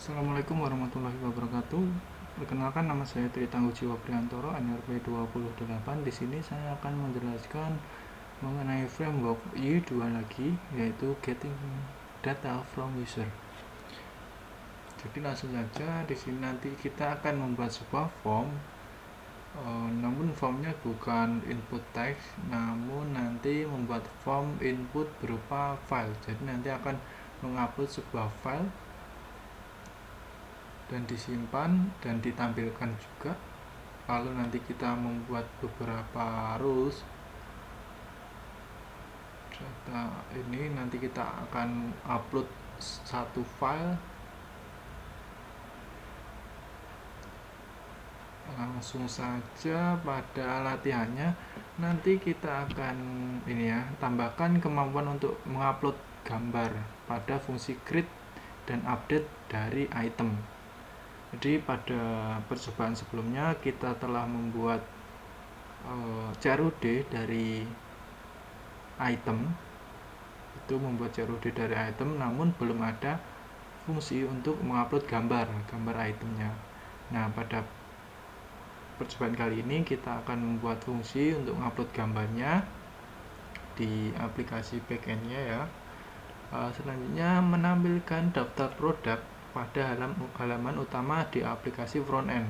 Assalamualaikum warahmatullahi wabarakatuh. Perkenalkan, nama saya Tri Tangguh Jiwa Priantoro, NRP 28. Di sini saya akan menjelaskan mengenai framework Y2 lagi, yaitu Getting Data from User. Jadi langsung saja, di sini nanti kita akan membuat sebuah form. Namun formnya bukan input text, namun nanti membuat form input berupa file. Jadi nanti akan mengupload sebuah file dan disimpan dan ditampilkan juga. Lalu nanti kita membuat beberapa rules data ini, nanti kita akan upload satu file. Langsung saja pada latihannya, nanti kita akan tambahkan kemampuan untuk mengupload gambar pada fungsi create dan update dari item. Jadi pada percobaan sebelumnya kita telah membuat CRUD dari item, itu membuat CRUD dari item, namun belum ada fungsi untuk mengupload gambar itemnya. Nah, pada percobaan kali ini kita akan membuat fungsi untuk mengupload gambarnya di aplikasi backendnya ya. Selanjutnya menampilkan daftar produk pada halaman utama di aplikasi frontend.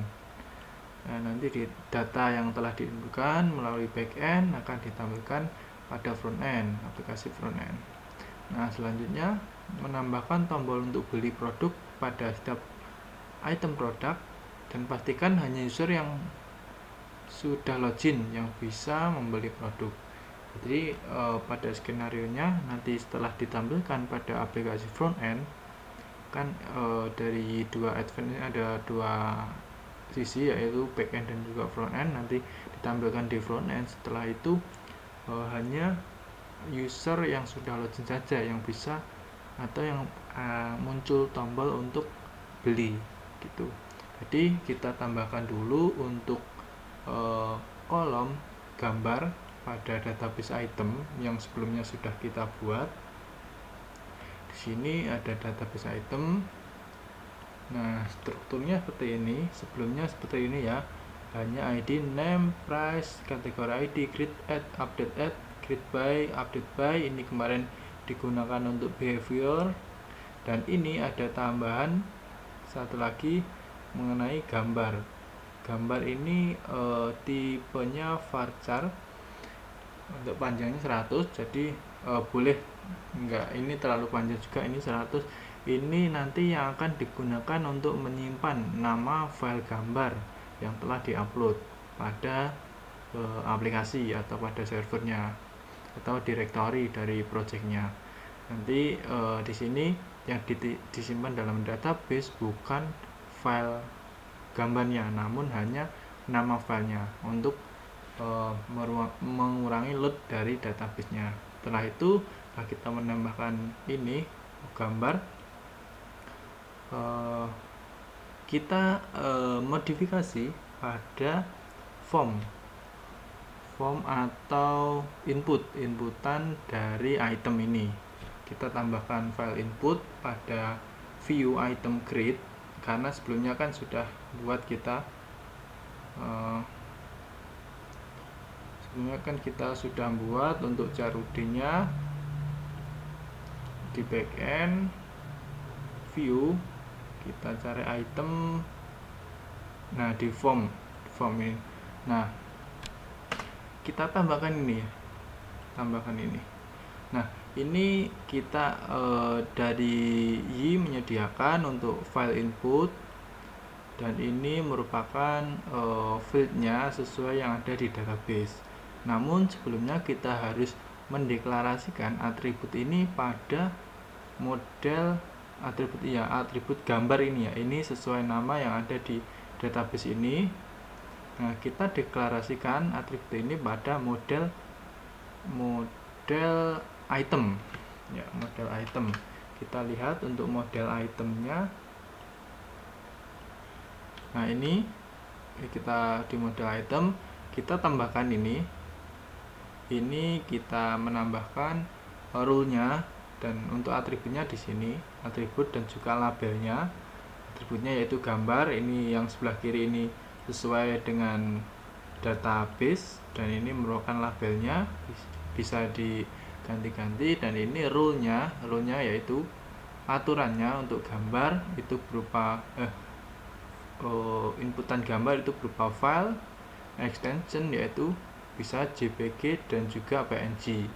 Nah, nanti di data yang telah diinputkan melalui backend akan ditampilkan pada frontend, aplikasi frontend. Nah, selanjutnya menambahkan tombol untuk beli produk pada setiap item produk, dan pastikan hanya user yang sudah login yang bisa membeli produk. Jadi pada skenario nya nanti setelah ditampilkan pada aplikasi frontend kan dari dua advance ada dua sisi, yaitu backend dan juga frontend, nanti ditampilkan di frontend. Setelah itu hanya user yang sudah login saja yang bisa atau yang muncul tombol untuk beli gitu. Jadi kita tambahkan dulu untuk kolom gambar pada database item yang sebelumnya sudah kita buat. Di sini ada database item. Nah, strukturnya seperti ini. Sebelumnya seperti ini ya. Hanya ID, name, price, kategori ID, create, add, update, by, update by. Ini kemarin digunakan untuk behavior. Dan ini ada tambahan satu lagi mengenai gambar. Gambar ini tipenya varchar, untuk panjangnya 100, jadi boleh enggak, ini terlalu panjang juga, ini 100. Ini nanti yang akan digunakan untuk menyimpan nama file gambar yang telah diupload pada aplikasi atau pada servernya atau directory dari projectnya. Nanti di sini yang disimpan dalam database bukan file gambarnya, namun hanya nama filenya untuk mengurangi load dari database-nya. Setelah itu kita menambahkan ini gambar, kita modifikasi pada form atau inputan dari item ini. Kita tambahkan file input pada view item create, karena sebelumnya kan sudah buat kita sudah buat untuk CRUD-nya di backend view. Kita cari item, nah di form ini. Nah, kita tambahkan ini. Nah, ini kita dari Y menyediakan untuk file input, dan ini merupakan fieldnya sesuai yang ada di database. Namun sebelumnya kita harus mendeklarasikan atribut ini pada model atribut gambar ini ya. Ini sesuai nama yang ada di database ini. Nah, kita deklarasikan atribut ini pada model item ya, model item. Kita lihat untuk model itemnya. Nah, ini kita di model item kita tambahkan ini kita menambahkan rule-nya, dan untuk atributnya di sini atribut dan juga labelnya. atributnya yaitu gambar. Ini yang sebelah kiri ini sesuai dengan database, dan ini merupakan labelnya, bisa diganti-ganti. Dan ini rule-nya yaitu aturannya untuk gambar itu berupa inputan gambar itu berupa file extension, yaitu bisa JPG dan juga PNG.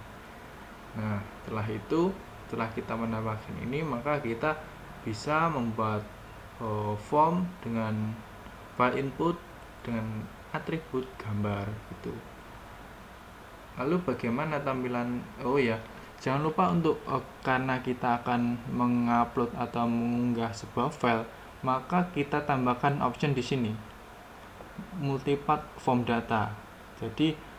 Nah, setelah kita menambahkan ini, maka kita bisa membuat form dengan file input dengan atribut gambar gitu. Lalu bagaimana tampilan? Oh ya, jangan lupa untuk karena kita akan mengupload atau mengunggah sebuah file, maka kita tambahkan option di sini, multipath form data. Jadi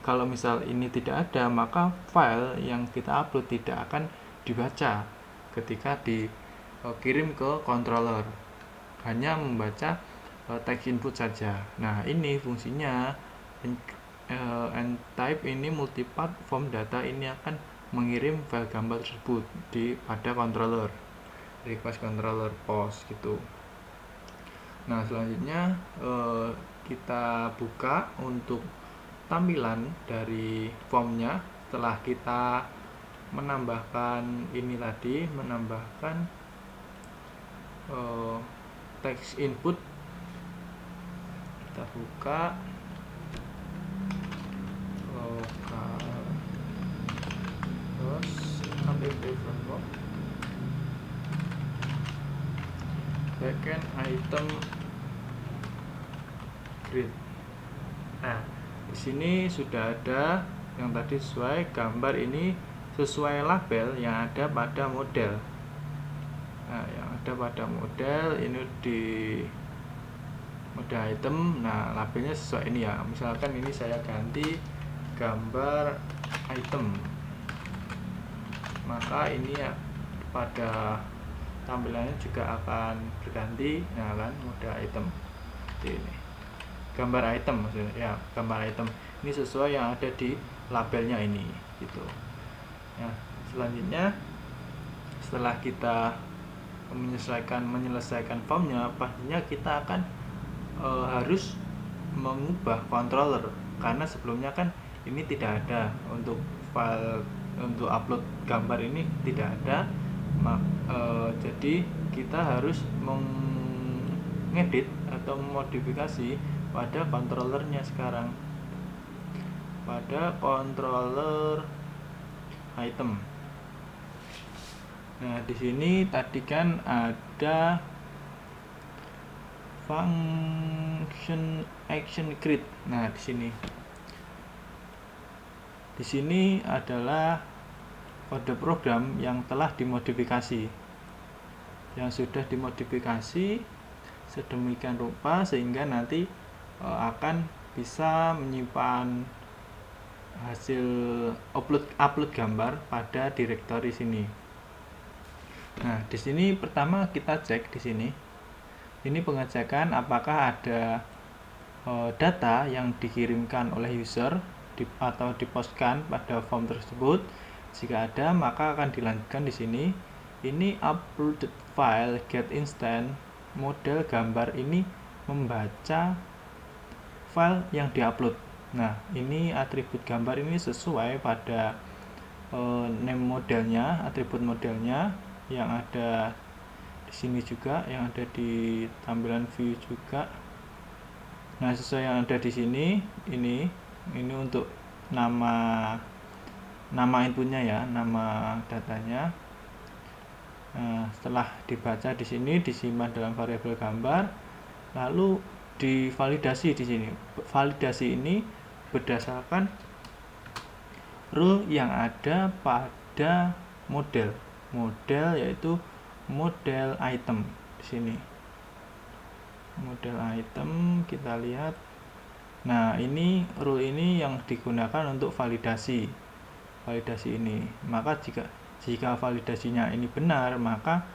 kalau misal ini tidak ada, maka file yang kita upload tidak akan dibaca ketika dikirim ke controller, hanya membaca text input saja. Nah, ini fungsinya and type ini multipath form data ini akan mengirim file gambar tersebut pada controller, request controller post gitu. Nah, selanjutnya kita buka untuk tampilan dari formnya. Setelah kita menambahkan ini tadi, menambahkan text input, kita buka terus ambil framework backend item grid. Nah, di sini sudah ada yang tadi sesuai gambar, ini sesuai label yang ada pada model. Nah, yang ada pada model ini di model item. Nah, labelnya sesuai ini ya. Misalkan ini saya ganti gambar item, maka ini ya pada tampilannya juga akan berganti. Nah kan, model item seperti ini, gambar item maksudnya ya, gambar item ini sesuai yang ada di labelnya ini gitu. Nah, selanjutnya setelah kita menyelesaikan formnya, pastinya kita akan harus mengubah controller, karena sebelumnya kan ini tidak ada untuk file untuk upload gambar, ini tidak ada. Jadi kita harus mengedit atau memodifikasi pada controllernya sekarang, pada controller item. Nah, di sini tadi kan ada function action grid. Nah, di sini adalah kode program yang telah dimodifikasi, yang sudah dimodifikasi sedemikian rupa sehingga nanti akan bisa menyimpan hasil upload gambar pada direktori sini. Nah, di sini pertama kita cek di sini. Ini pengecekan apakah ada data yang dikirimkan oleh user atau dipostkan pada form tersebut. Jika ada, maka akan dilanjutkan di sini. Ini uploaded file get instant model gambar ini membaca file yang diupload. Nah, ini atribut gambar ini sesuai pada name modelnya, atribut modelnya yang ada di sini juga, yang ada di tampilan view juga. Nah, sesuai yang ada di sini, ini untuk nama inputnya ya, nama datanya. Nah, setelah dibaca di sini disimpan dalam variabel gambar, lalu divalidasi di sini. Validasi ini berdasarkan rule yang ada pada model yaitu model item di sini. Model item kita lihat. Nah, ini rule ini yang digunakan untuk validasi ini. Maka jika validasinya ini benar, maka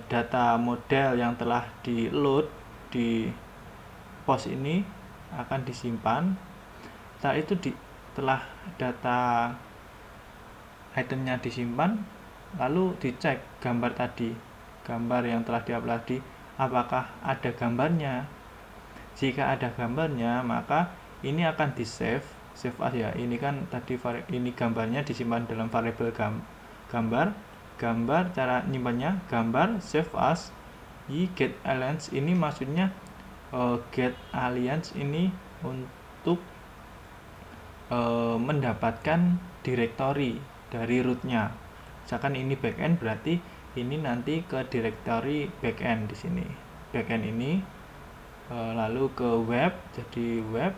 data model yang telah di load di post ini akan disimpan. Setelah itu setelah data itemnya disimpan, lalu dicek gambar tadi gambar yang telah diupload tadi, apakah ada gambarnya. Jika ada gambarnya, maka ini akan di save as ya. Ini kan tadi ini gambarnya disimpan dalam variabel gambar. Cara nyimpannya gambar save as get alias. Ini maksudnya get alias ini untuk mendapatkan directory dari rootnya. Misalkan ini backend, berarti ini nanti ke directory backend di sini. Backend ini lalu ke web, jadi web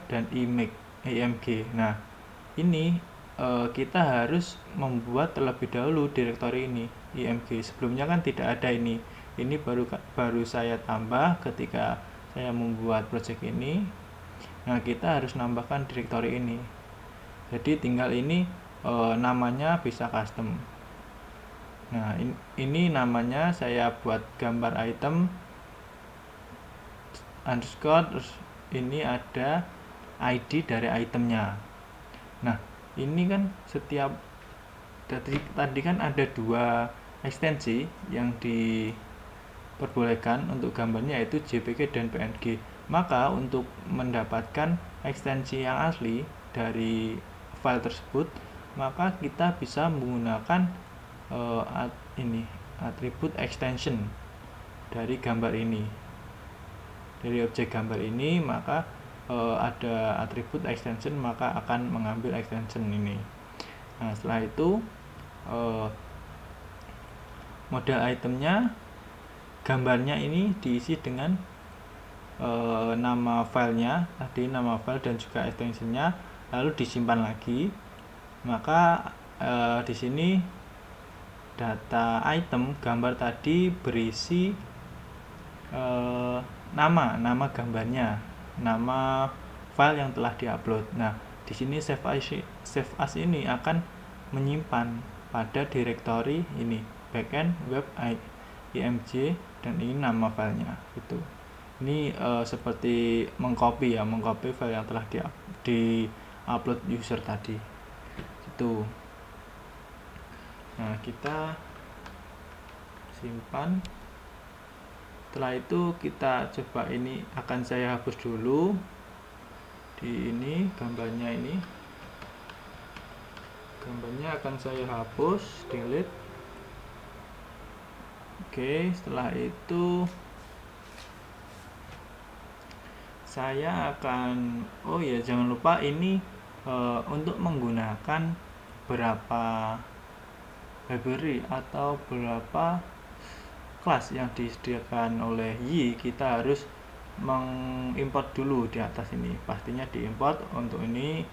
dan img. Nah, ini kita harus membuat terlebih dahulu directory ini img. Sebelumnya kan tidak ada ini. Ini baru saya tambah ketika saya membuat project ini. Nah, kita harus nambahkan directory ini. Jadi tinggal ini namanya bisa custom. Nah, ini namanya saya buat gambar item underscore, terus ini ada ID dari itemnya. Nah, ini kan setiap tadi kan ada 2 ekstensi yang diperbolehkan untuk gambarnya, yaitu JPG dan PNG. Maka untuk mendapatkan ekstensi yang asli dari file tersebut, maka kita bisa menggunakan atribut extension dari gambar ini. Dari objek gambar ini, maka ada atribut extension, maka akan mengambil extension ini. Nah, setelah itu model itemnya, gambarnya ini diisi dengan nama filenya tadi, nama file dan juga extensionnya, lalu disimpan lagi. Maka di sini data item gambar tadi berisi nama gambarnya, nama file yang telah diupload. Nah, di sini save as ini akan menyimpan pada directory ini backend, web, img, dan ini nama filenya. Itu. Ini seperti mengcopy file yang telah di-upload user tadi. Itu. Nah, kita simpan. Setelah itu kita coba, ini akan saya hapus dulu di ini gambarnya akan saya hapus, delete. Oke, setelah itu saya akan jangan lupa ini untuk menggunakan berapa library atau berapa kelas yang disediakan oleh Y, kita harus mengimport dulu di atas ini. Pastinya diimport untuk ini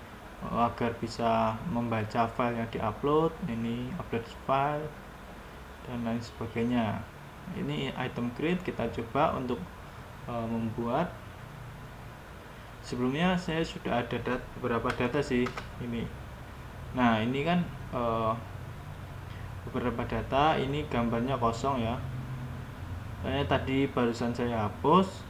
agar bisa membaca file yang diupload, ini upload file dan lain sebagainya. Ini item create, kita coba untuk membuat. Sebelumnya saya sudah ada beberapa data sih ini. Nah, ini kan beberapa data, ini gambarnya kosong ya. Tadi barusan saya hapus.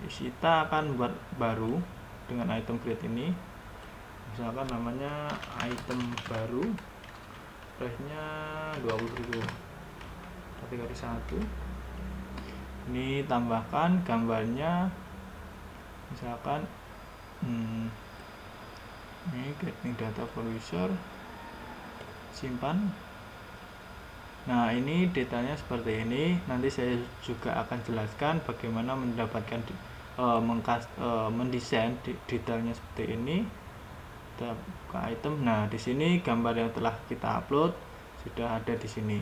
Kita akan buat baru dengan item create ini. Misalkan namanya item baru, price-nya 20.000. Kategori 1. Ini tambahkan gambarnya, misalkan ini getting data for user, simpan. Nah, ini datanya seperti ini. Nanti saya juga akan jelaskan bagaimana mendapatkan mendesain detailnya seperti ini. Kita buka item. Nah, di sini gambar yang telah kita upload sudah ada di sini.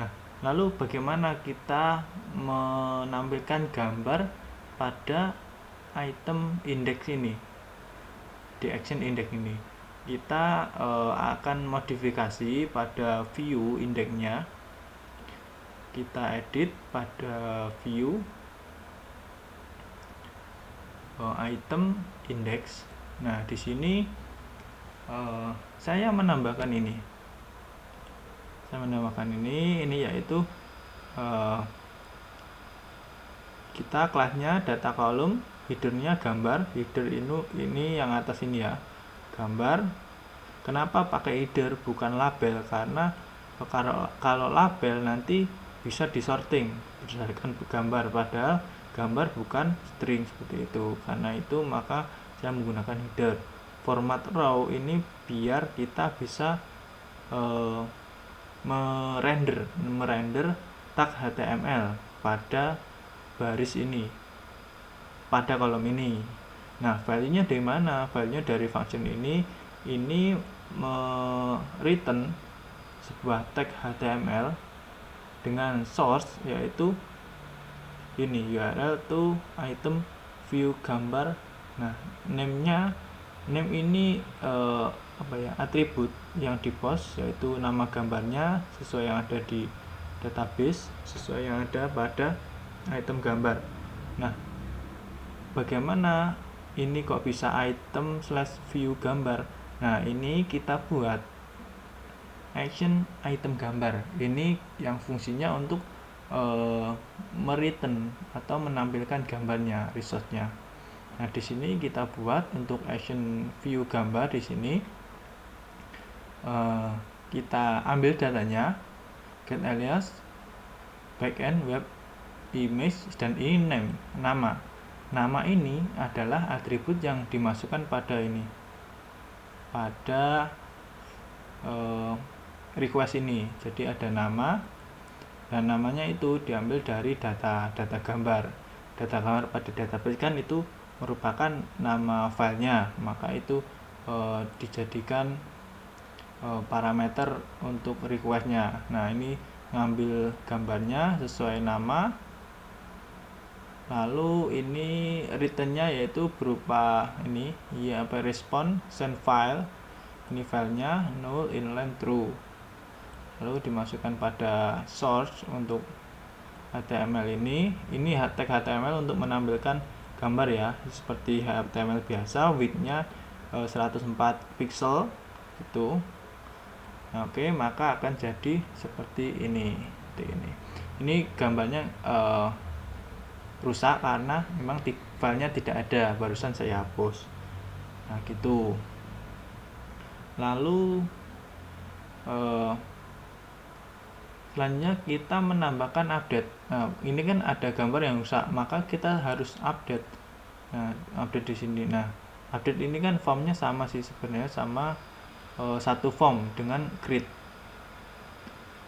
Nah, lalu bagaimana kita menampilkan gambar pada item index ini, di action index ini? Kita akan modifikasi pada view indexnya. Kita edit pada view item index. Nah, di sini saya menambahkan ini. Ini yaitu kita kelasnya data column, headernya gambar, header ini yang atas ini ya, gambar. Kenapa pakai header bukan label? Karena kalau label nanti bisa disorting berdasarkan gambar, padahal gambar bukan string seperti itu. Karena itu maka saya menggunakan header. Format raw ini biar kita bisa merender tag HTML pada baris ini, pada kolom ini. Nah, value-nya dari mana? Value-nya dari function ini return sebuah tag HTML dengan source, yaitu ini URL to item view gambar. Nah, name ini atribut yang di post, yaitu nama gambarnya sesuai yang ada di database, sesuai yang ada pada item gambar. Nah, bagaimana ini kok bisa item/view gambar? Nah, ini kita buat action item gambar. Ini yang fungsinya untuk mereturn atau menampilkan gambarnya, resource-nya. Nah, di sini kita buat untuk action view gambar. Di sini kita ambil datanya, get alias, backend web image, dan ini nama. Nama ini adalah atribut yang dimasukkan pada ini, pada request ini. Jadi ada nama, dan namanya itu diambil dari data gambar. Data gambar pada database kan itu merupakan nama filenya, maka itu dijadikan parameter untuk requestnya. Nah, ini ngambil gambarnya sesuai nama, lalu ini returnnya yaitu berupa ini response send file. Ini filenya null inline true, lalu dimasukkan pada source untuk HTML ini tag HTML untuk menampilkan gambar ya, seperti HTML biasa, width-nya 104 pixel gitu. Nah, oke, maka akan jadi seperti ini. Ini gambarnya rusak karena memang filenya tidak ada, barusan saya hapus. Nah, gitu. Lalu selanjutnya kita menambahkan update. Nah, ini kan ada gambar yang rusak, maka kita harus update. Nah, update di sini. Nah, update ini kan formnya sama sih sebenarnya, sama satu form dengan create.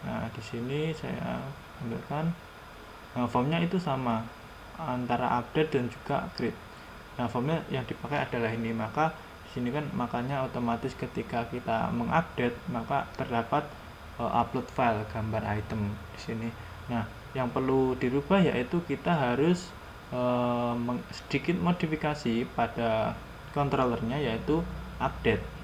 Nah, di sini saya ambilkan. Nah, formnya itu sama antara update dan juga create. Nah, formnya yang dipakai adalah ini. Maka di sini kan makanya otomatis ketika kita mengupdate maka terdapat upload file gambar item di sini. Nah, yang perlu dirubah yaitu kita harus sedikit modifikasi pada controllernya, yaitu update.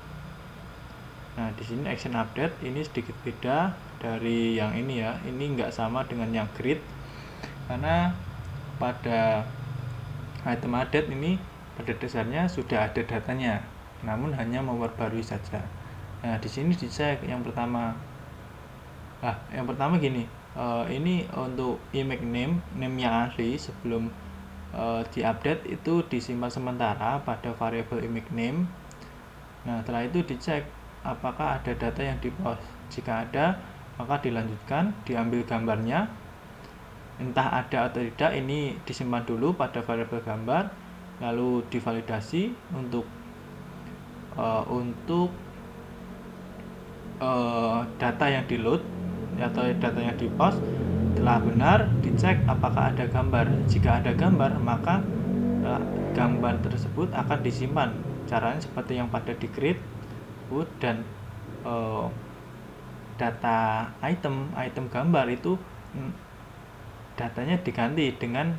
Nah, di sini action update ini sedikit beda dari yang ini ya. Ini enggak sama dengan yang create, karena pada item update ini pada dasarnya sudah ada datanya, namun hanya memperbarui saja. Nah, di sini dicek yang pertama. Yang pertama gini, ini untuk image name yang asli sebelum diupdate itu disimpan sementara pada variabel image name. Nah, setelah itu dicek apakah ada data yang di-post. Jika ada, maka dilanjutkan, diambil gambarnya. Entah ada atau tidak, ini disimpan dulu pada variabel gambar, lalu divalidasi untuk data yang di-load atau data yang di-post. Setelah benar, dicek apakah ada gambar. Jika ada gambar, maka gambar tersebut akan disimpan. Caranya seperti yang pada di create, dan data item gambar itu datanya diganti dengan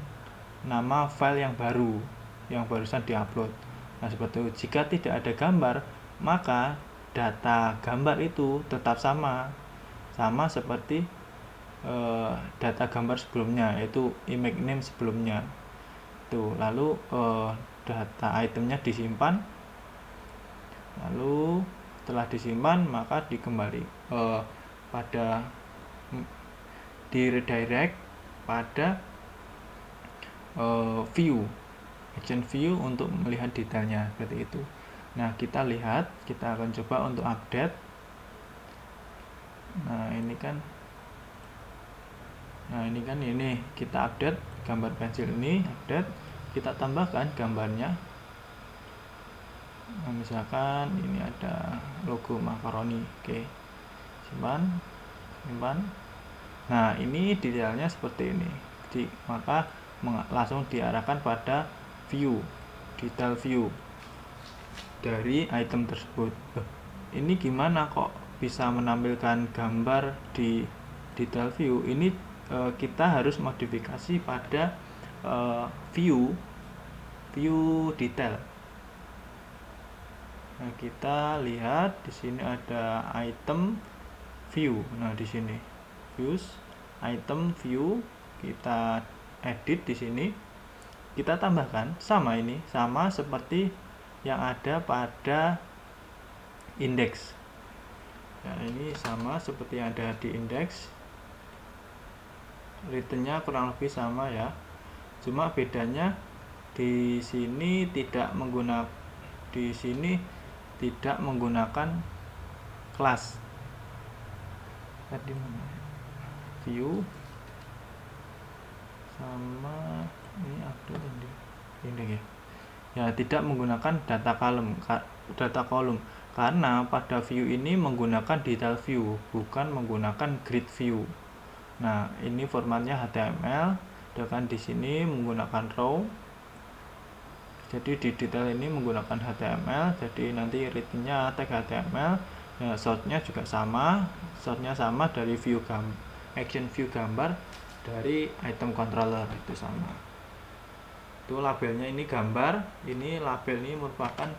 nama file yang baru yang barusan diupload. Nah, seperti itu. Jika tidak ada gambar, maka data gambar itu tetap sama seperti data gambar sebelumnya, yaitu image name sebelumnya. Lalu data itemnya disimpan, lalu setelah disimpan maka dikembali di redirect pada view, action view untuk melihat detailnya seperti itu. Nah, kita lihat, kita akan coba untuk update. Nah, ini kita update gambar pensil ini, update, kita tambahkan gambarnya. Nah, misalkan ini ada logo makaroni. Oke, simpan. Nah, ini detailnya seperti ini. Maka langsung diarahkan pada view, detail view dari item tersebut. Ini gimana kok bisa menampilkan gambar di detail view? Ini kita harus modifikasi pada view detail. Nah, kita lihat di sini ada item view. Nah, di sini views, item view, kita edit di sini. Kita tambahkan sama seperti yang ada pada indeks. Nah, ini sama seperti yang ada di indeks. Returnnya kurang lebih sama ya. Cuma bedanya di sini tidak menggunakan kelas. Tadi mana? View sama ini update indeks ya. Ya, tidak menggunakan data column karena pada view ini menggunakan detail view, bukan menggunakan grid view. Nah, ini formatnya HTML, sedangkan di sini menggunakan raw. Jadi di detail ini menggunakan HTML, jadi nanti readnya tag HTML. Nah, sortnya juga sama, dari action view gambar dari item controller itu sama. Itu labelnya ini gambar, ini label ini merupakan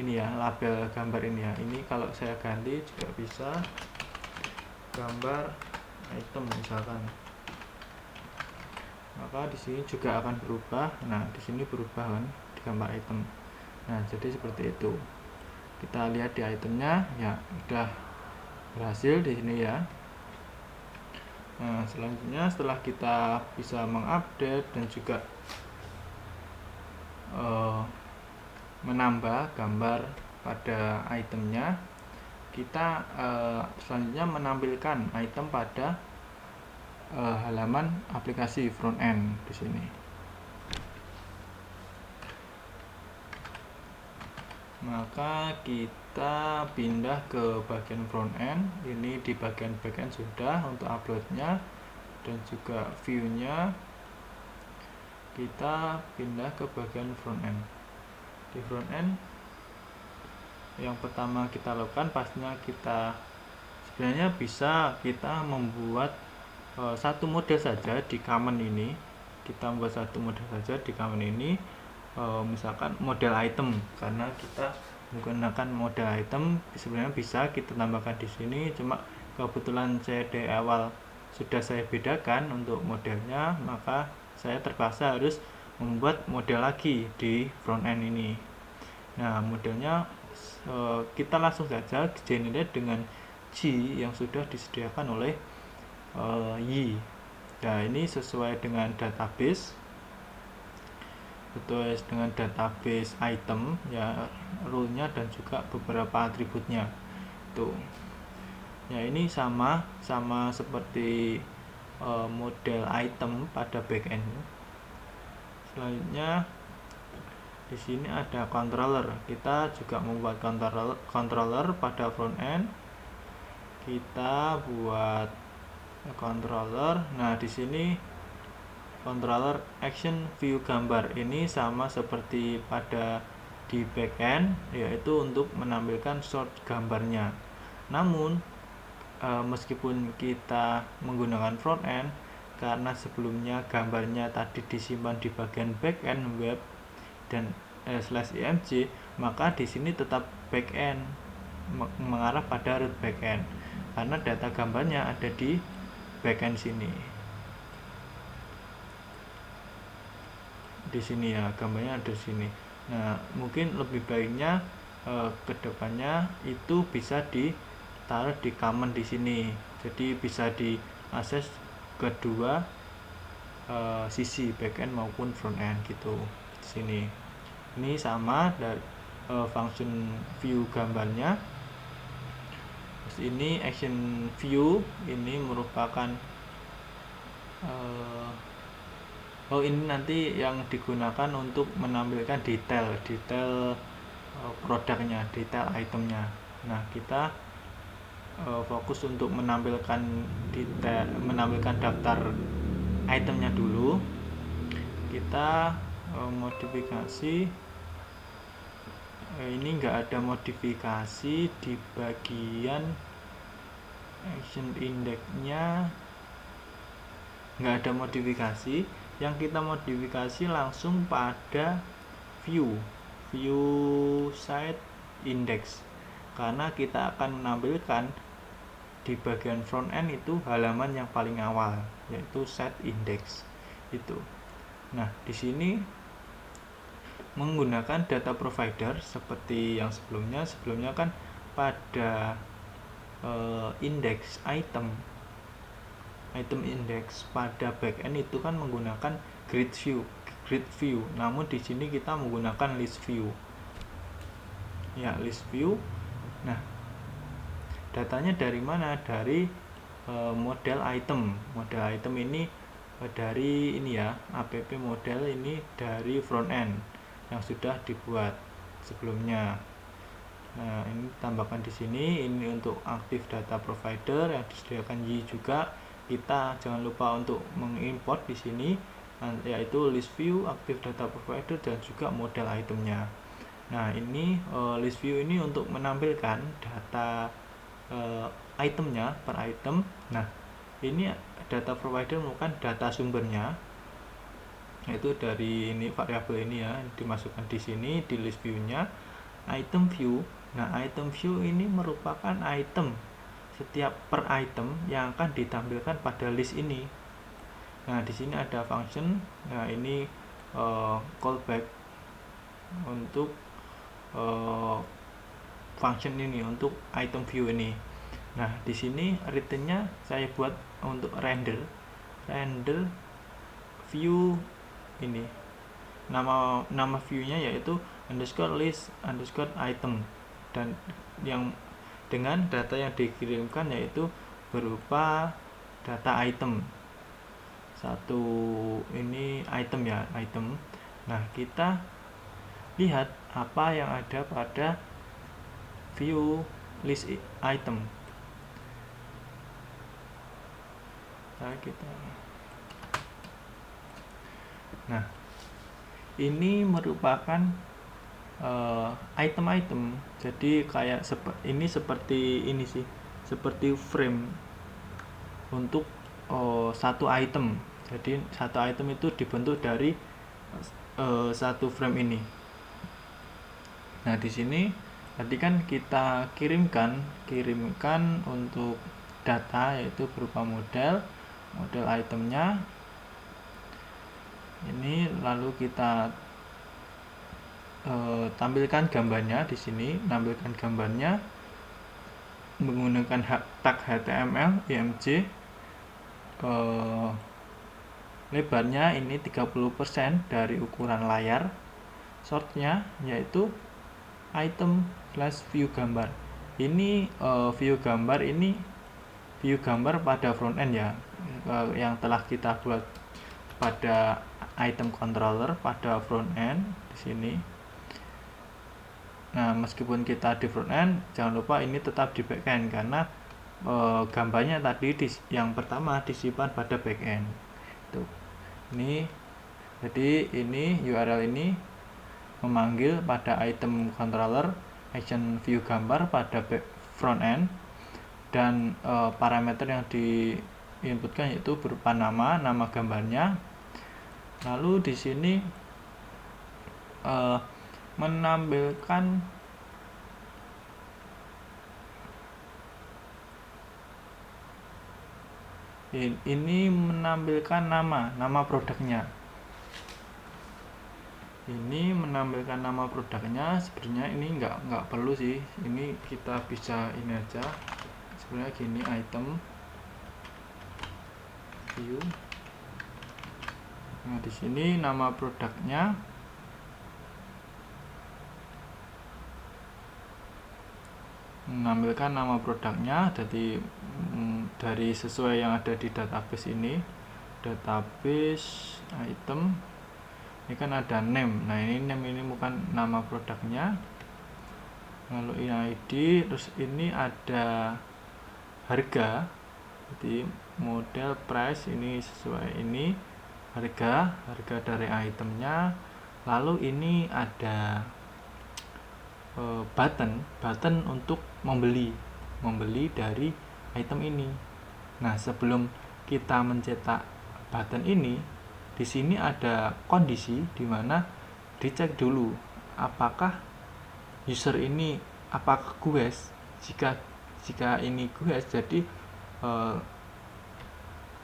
ini ya, label gambar ini ya. Ini kalau saya ganti juga bisa gambar item misalkan. Maka di sini juga akan berubah. Nah, di sini berubah kan di gambar item. Nah, jadi seperti itu. Kita lihat di itemnya ya, udah berhasil di sini ya. Nah, selanjutnya setelah kita bisa mengupdate dan juga menambah gambar pada itemnya, kita selanjutnya menampilkan item pada halaman aplikasi front end di sini. Maka kita pindah ke bagian front end. Ini di bagian back end sudah untuk uploadnya dan juga view-nya. Kita pindah ke bagian front end. Di front end yang pertama kita lakukan pastinya sebenarnya bisa kita membuat satu model saja di common ini. Kita membuat satu model saja di common ini, misalkan model item, karena kita menggunakan model item sebenarnya bisa kita tambahkan di sini. Cuma kebetulan saya di awal sudah saya bedakan untuk modelnya, maka saya terpaksa harus membuat model lagi di front end ini. Nah, modelnya kita langsung saja generate dengan G yang sudah disediakan oleh Y. Nah, ini sesuai dengan database item ya, rule-nya dan juga beberapa atributnya. Tuh. Ya, ini sama seperti model item pada backend. Selanjutnya di sini ada controller. Kita juga membuat controller pada front end. Kita buat controller. Nah, di sini controller action view gambar ini sama seperti pada di backend, yaitu untuk menampilkan short gambarnya. Namun meskipun kita menggunakan front end, karena sebelumnya gambarnya tadi disimpan di bagian backend web dan /img, maka di sini tetap backend, mengarah pada root backend karena data gambarnya ada di backend sini. Di sini ya, gambarnya ada di sini. Nah, mungkin lebih baiknya kedepannya itu bisa ditaruh di common di sini, jadi bisa diakses kedua sisi backend maupun front end gitu di sini. Ini sama function view gambarnya. Terus ini action view ini merupakan ini nanti yang digunakan untuk menampilkan detail produknya, detail itemnya. Nah, kita fokus untuk menampilkan daftar itemnya dulu. Kita modifikasi ini enggak ada modifikasi di bagian action index-nya, enggak ada modifikasi. Yang kita modifikasi langsung pada view site index, karena kita akan menampilkan di bagian front end itu halaman yang paling awal, yaitu set index itu. Nah, di sini menggunakan data provider seperti yang sebelumnya kan pada index item index pada backend itu kan menggunakan grid view, namun di sini kita menggunakan list view. Ya, list view. Nah, datanya dari mana? Dari model item ini dari ini ya, app model ini dari front end yang sudah dibuat sebelumnya. Nah, ini tambahkan di sini, ini untuk aktif data provider yang disediakan Y juga. Kita jangan lupa untuk mengimport di sini, yaitu list view, aktif data provider, dan juga model itemnya. Nah, ini list view ini untuk menampilkan data itemnya per item. Nah, ini data provider merupakan data sumbernya, yaitu dari ini variabel ini ya, dimasukkan di sini di list view-nya. Item view. Nah, item view ini merupakan item, setiap per item yang akan ditampilkan pada list ini. Nah, di sini ada function. Nah, ini callback untuk function ini, untuk item view ini. Nah, di sini return-nya saya buat untuk render view ini. Nama view-nya yaitu underscore list underscore item, dan yang dengan data yang dikirimkan yaitu berupa data item. Satu ini item ya, item. Nah, kita lihat apa yang ada pada view list item. Nah, ini merupakan item-item. Jadi kayak ini seperti ini sih, seperti frame untuk satu item. Jadi satu item itu dibentuk dari satu frame ini. Nah, di sini tadi kan kita kirimkan untuk data, yaitu berupa model itemnya ini, lalu kita tampilkan gambarnya di sini, tampilkan gambarnya menggunakan tag HTML img. Lebarnya ini 30% dari ukuran layar. Shortnya yaitu item / view gambar. Ini view gambar pada front end ya, yang telah kita buat pada item controller pada front end di sini. Nah, meskipun kita di front end, jangan lupa ini tetap di back end, karena gambarnya tadi yang pertama disimpan pada back end. Tuh. Ini jadi ini URL ini memanggil pada item controller action view gambar pada front end, dan parameter yang diinputkan yaitu berupa nama gambarnya. Lalu di sini menampilkan nama produknya. Ini menampilkan nama produknya. Sebenarnya ini nggak perlu sih. Ini kita bisa ini aja. Sebenarnya gini, item view. Nah, di sini nama produknya. mengambilkan nama produknya. Jadi dari sesuai yang ada di database ini, database item ini kan ada name. Nah ini name, ini bukan nama produknya. Lalu ini ID, terus ini ada harga, jadi model price ini sesuai ini harga dari itemnya. Lalu ini ada button untuk membeli dari item ini. Nah sebelum kita mencetak button ini, di sini ada kondisi di mana dicek dulu apakah user ini apakah GUES. Jika ini GUES, jadi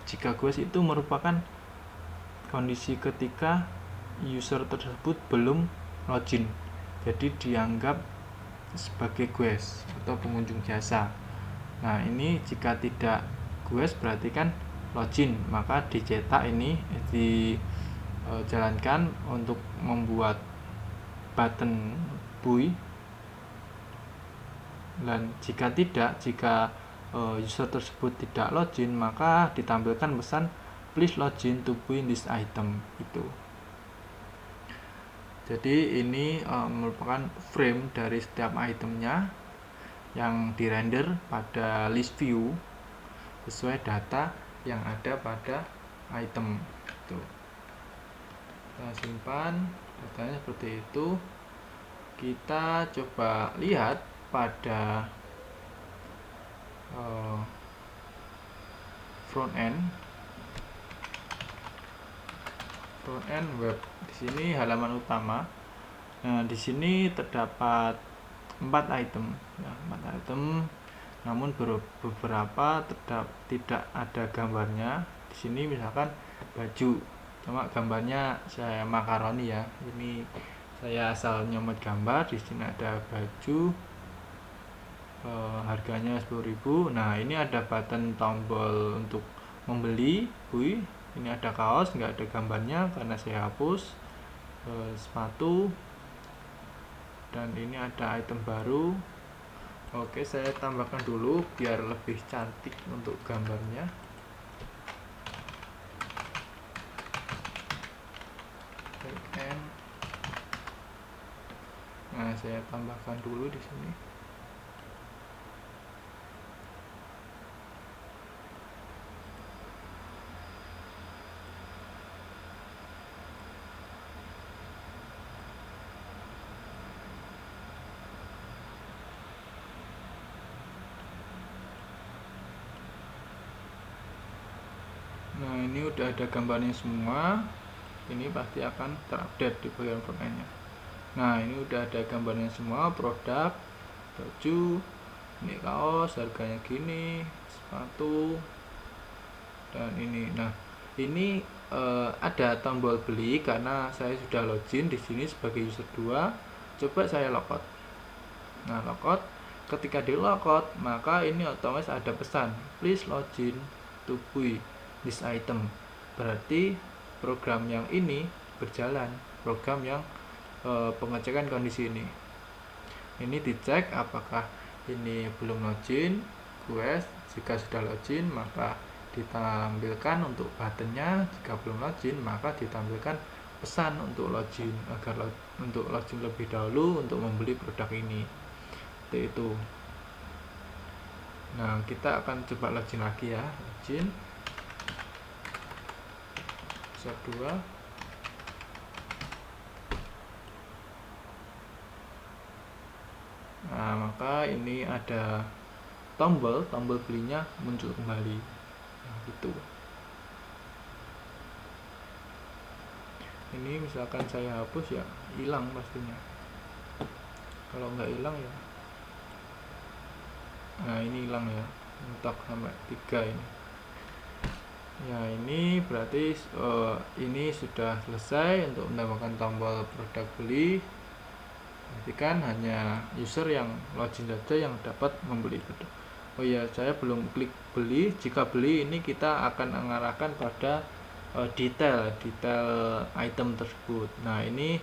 jika GUES itu merupakan kondisi ketika user tersebut belum login, jadi dianggap sebagai GUES atau pengunjung jasa. Nah ini jika tidak GUES berarti kan login, maka dicetak ini, dijalankan untuk membuat button buy. Dan jika user tersebut tidak login, maka ditampilkan pesan please login to buy this item itu. Jadi ini merupakan frame dari setiap itemnya yang dirender pada list view sesuai data yang ada pada item itu. Kita simpan datanya seperti itu. Kita coba lihat pada front end web. Di sini halaman utama. Nah, di sini terdapat 4 item, ya, 4 item. Namun beberapa tidak ada gambarnya. Di sini misalkan baju, cuma gambarnya saya makaroni ya. Ini saya asal nyomot gambar. Di sini ada baju, harganya 10.000. Nah ini ada button tombol untuk membeli buy. Ini ada kaos, nggak ada gambarnya karena saya hapus. Sepatu, dan ini ada item baru. Oke, saya tambahkan dulu biar lebih cantik untuk gambarnya. Nah saya tambahkan dulu di sini. Nah ini udah ada gambarnya semua. Ini pasti akan terupdate di bagian frontendnya. Nah ini udah ada gambarnya semua, produk, baju, ini kaos, harganya gini, sepatu, dan ini. Nah ini ada tombol beli karena saya sudah login di sini sebagai user 2. Coba saya logout. Nah logout, ketika di logout maka ini otomatis ada pesan please login to buy this item. Berarti program yang ini berjalan, program yang pengecekan kondisi ini dicek apakah ini belum login, GUES. Jika sudah login maka ditampilkan untuk buttonnya. Jika belum login maka ditampilkan pesan untuk login, agar untuk login lebih dahulu untuk membeli produk ini. Seperti itu. Nah kita akan coba login lagi ya, login user 2. Nah maka ini ada tombol belinya muncul kembali. Nah, gitu. Ini misalkan saya hapus ya hilang pastinya. Kalau nggak hilang ya, nah ini hilang ya, mentok sampai 3 ini. Ya ini berarti ini sudah selesai untuk menambahkan tombol produk beli. Berarti kan hanya user yang login saja yang dapat membeli produk. Oh ya, saya belum klik beli. Jika beli ini kita akan mengarahkan pada detail item tersebut. Nah ini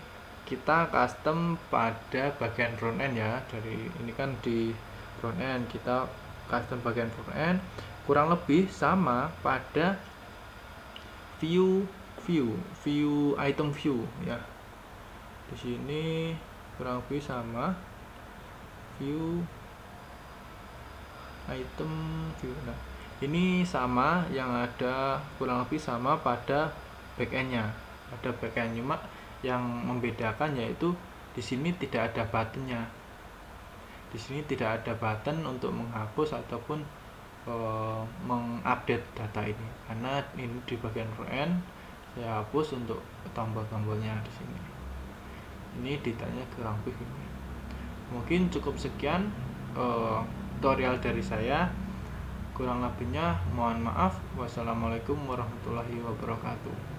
kita custom pada bagian front end ya. Dari ini kan di front end, kita custom bagian front end kurang lebih sama pada view item view ya. Di sini kurang lebih sama view item view. Nah, ini sama, yang ada kurang lebih sama pada backendnya. Pada backend, cuma yang membedakan yaitu di sini tidak ada buttonnya. Di sini tidak ada button untuk menghapus ataupun mengupdate data ini, karena ini di bagian front end saya hapus untuk tombol-tombolnya di sini. Ini detailnya kurang lebih ini. Mungkin cukup sekian tutorial dari saya. Kurang lebihnya mohon maaf. Wassalamualaikum warahmatullahi wabarakatuh.